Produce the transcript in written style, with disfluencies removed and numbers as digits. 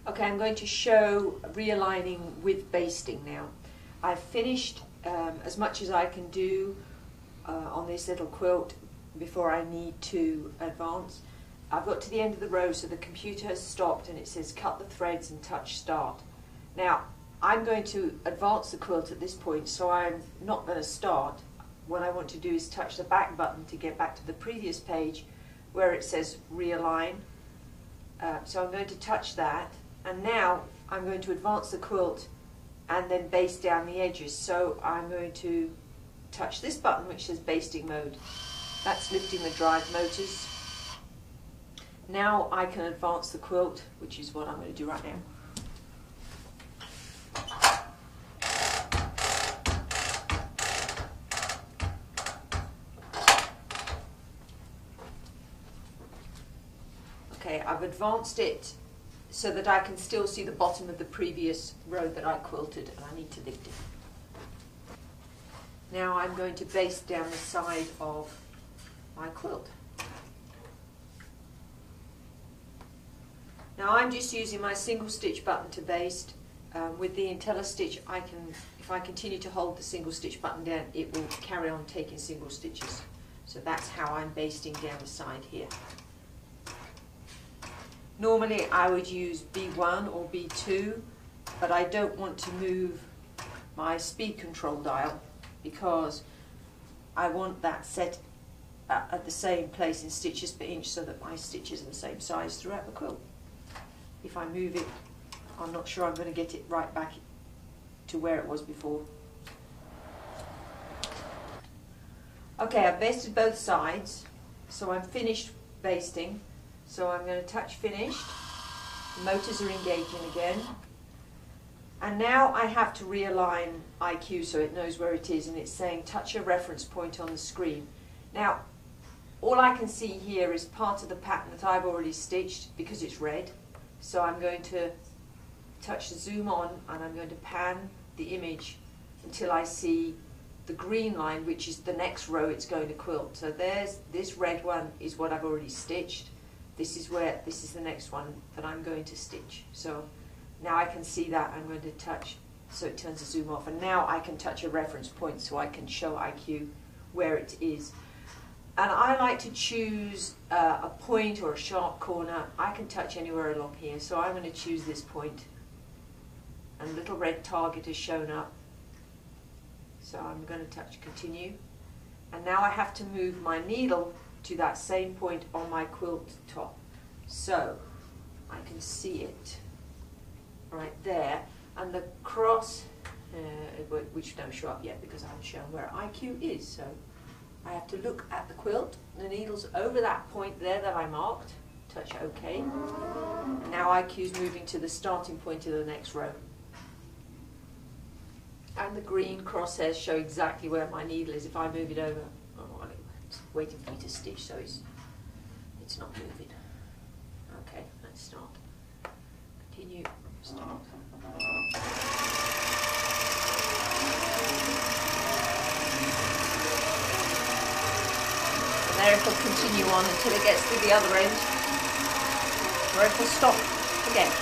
Okay, I'm going to show realigning with basting now. I've finished as much as I can do on this little quilt before I need to advance. I've got to the end of the row, so the computer has stopped and it says cut the threads and touch start. Now I'm going to advance the quilt at this point, so I'm not going to start. What I want to do is touch the back button to get back to the previous page where it says realign. So I'm going to touch that, and now I'm going to advance the quilt and then baste down the edges. So I'm going to touch this button which says basting mode. That's lifting the drive motors. Now I can advance the quilt, which is what I'm going to do right now. Okay, I've advanced it so that I can still see the bottom of the previous row that I quilted, and I need to lift it. Now I'm going to baste down the side of my quilt. Now I'm just using my single stitch button to baste. With the IntelliStitch, if I continue to hold the single stitch button down, it will carry on taking single stitches. So that's how I'm basting down the side here. Normally I would use B1 or B2, but I don't want to move my speed control dial because I want that set at the same place in stitches per inch so that my stitches are the same size throughout the quilt. If I move it, I'm not sure I'm going to get it right back to where it was before. Okay, I've basted both sides, so I'm finished basting. So I'm going to touch finished. The motors are engaging again. And now I have to realign IQ so it knows where it is, and it's saying touch a reference point on the screen. Now, all I can see here is part of the pattern that I've already stitched because it's red. So I'm going to touch the zoom on and I'm going to pan the image until I see the green line, which is the next row it's going to quilt. So there's this red one is what I've already stitched. This is the next one that I'm going to stitch. So now I can see that. I'm going to touch, so it turns the zoom off, and now I can touch a reference point so I can show IQ where it is. And I like to choose a point or a sharp corner. I can touch anywhere along here, so I'm going to choose this point. And a little red target has shown up. So I'm going to touch continue. And now I have to move my needle to that same point on my quilt top. So I can see it right there. And the cross, which don't show up yet because I haven't shown where IQ is. So I have to look at the quilt. The needle's over that point there that I marked. Touch OK. And now IQ's moving to the starting point of the next row. And the green crosshairs show exactly where my needle is. If I move it over, it's waiting for me to stitch, so it's not moving. Okay, let's start. Continue, start. And there it will continue on until it gets to the other end, where it will stop again.